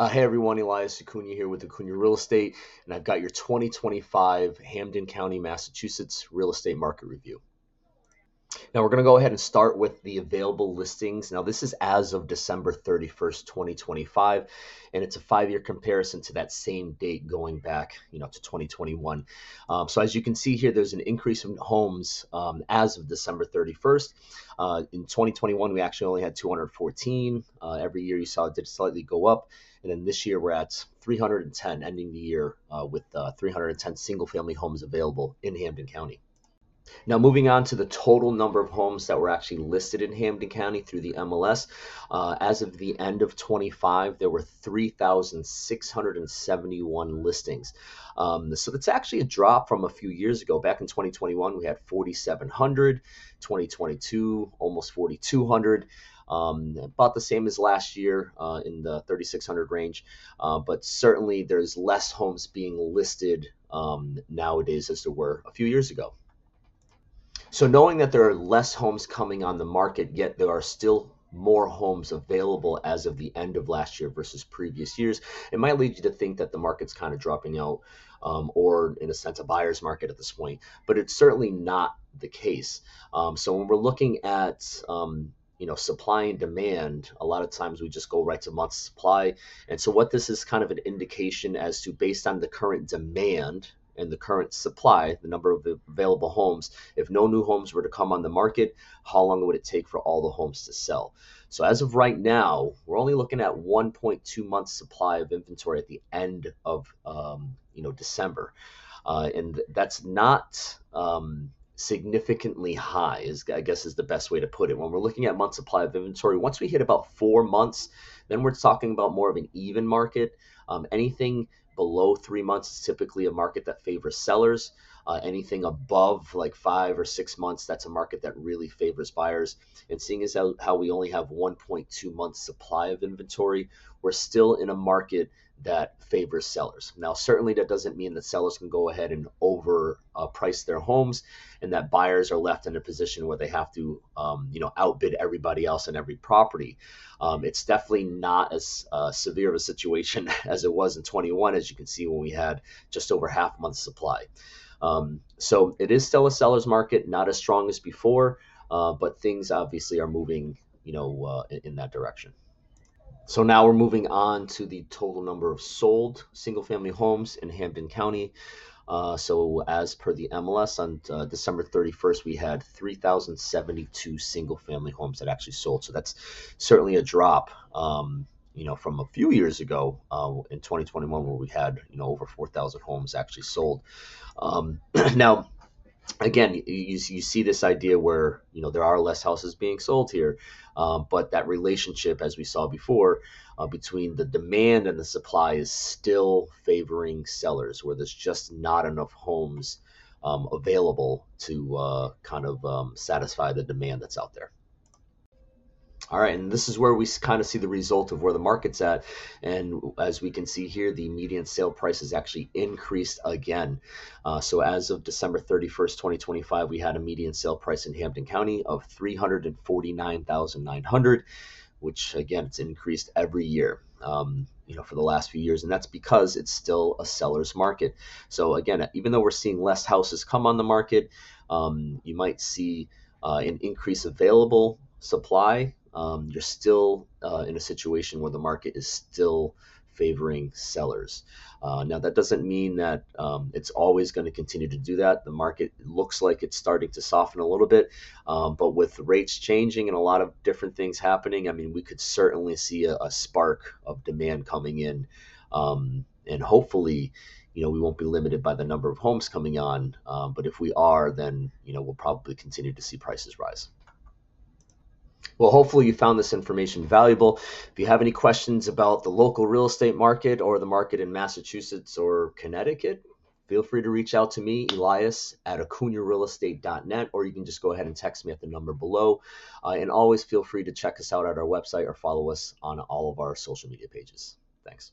Hey everyone, Elias Acuna here with Acuna Real Estate, and I've got your 2025 Hampden County, Massachusetts real estate market review. Now we're going to go ahead and start with the available listings. Now this is as of December 31st, 2025, and it's a 5-year comparison to that same date going back, to 2021. So as you can see here, there's an increase in homes as of December 31st. In 2021, we actually only had 214. Every year you saw it did slightly go up. And then this year we're at 310, ending the year with 310 single-family homes available in Hampden County. Now, moving on to the total number of homes that were actually listed in Hampden County through the MLS, as of the end of 25, there were 3,671 listings. So that's actually a drop from a few years ago. Back in 2021, we had 4,700, 2022, almost 4,200. About the same as last year in the 3,600 range, but certainly there's less homes being listed nowadays as there were a few years ago. So knowing that there are less homes coming on the market, yet there are still more homes available as of the end of last year versus previous years, it might lead you to think that the market's kind of dropping out, or in a sense a buyer's market at this point, but it's certainly not the case. So when we're looking at supply and demand, a lot of times we just go right to months supply. And so what this is kind of an indication as to, based on the current demand and the current supply, the number of available homes, if no new homes were to come on the market, how long would it take for all the homes to sell? So as of right now, we're only looking at 1.2 months supply of inventory at the end of December, and that's not significantly high, I guess is the best way to put it. When we're looking at month supply of inventory, once we hit about 4 months, then we're talking about more of an even market. Anything below 3 months is typically a market that favors sellers. Anything above like 5 or 6 months, that's a market that really favors buyers. And seeing as how we only have 1.2 months supply of inventory, we're still in a market that favors sellers. Now, certainly that doesn't mean that sellers can go ahead and overprice their homes, and that buyers are left in a position where they have to, outbid everybody else in every property. It's definitely not as severe of a situation as it was in 21, as you can see when we had just over half a month's supply. So it is still a seller's market, not as strong as before, but things obviously are moving, in that direction. So now we're moving on to the total number of sold single-family homes in Hampden County. So as per the MLS, on December 31st, we had 3,072 single-family homes that actually sold. So that's certainly a drop, from a few years ago in 2021, where we had, over 4,000 homes actually sold. Now, again, you see this idea where there are less houses being sold here, but that relationship, as we saw before, between the demand and the supply is still favoring sellers, where there's just not enough homes available to satisfy the demand that's out there. All right, and this is where we kind of see the result of where the market's at. And as we can see here, the median sale price has actually increased again. So as of December 31st, 2025, we had a median sale price in Hampden County of $349,900, which again, it's increased every year. For the last few years, and that's because it's still a seller's market. So again, even though we're seeing less houses come on the market, you might see an increase available supply. You're still in a situation where the market is still favoring sellers. Now, that doesn't mean that it's always going to continue to do that. The market looks like it's starting to soften a little bit, but with rates changing and a lot of different things happening, I mean, we could certainly see a spark of demand coming in, and hopefully, we won't be limited by the number of homes coming on. But if we are, then we'll probably continue to see prices rise. Well, hopefully you found this information valuable. If you have any questions about the local real estate market or the market in Massachusetts or Connecticut, feel free to reach out to me, Elias at acunarealestate.net, or you can just go ahead and text me at the number below. And always feel free to check us out at our website or follow us on all of our social media pages. Thanks.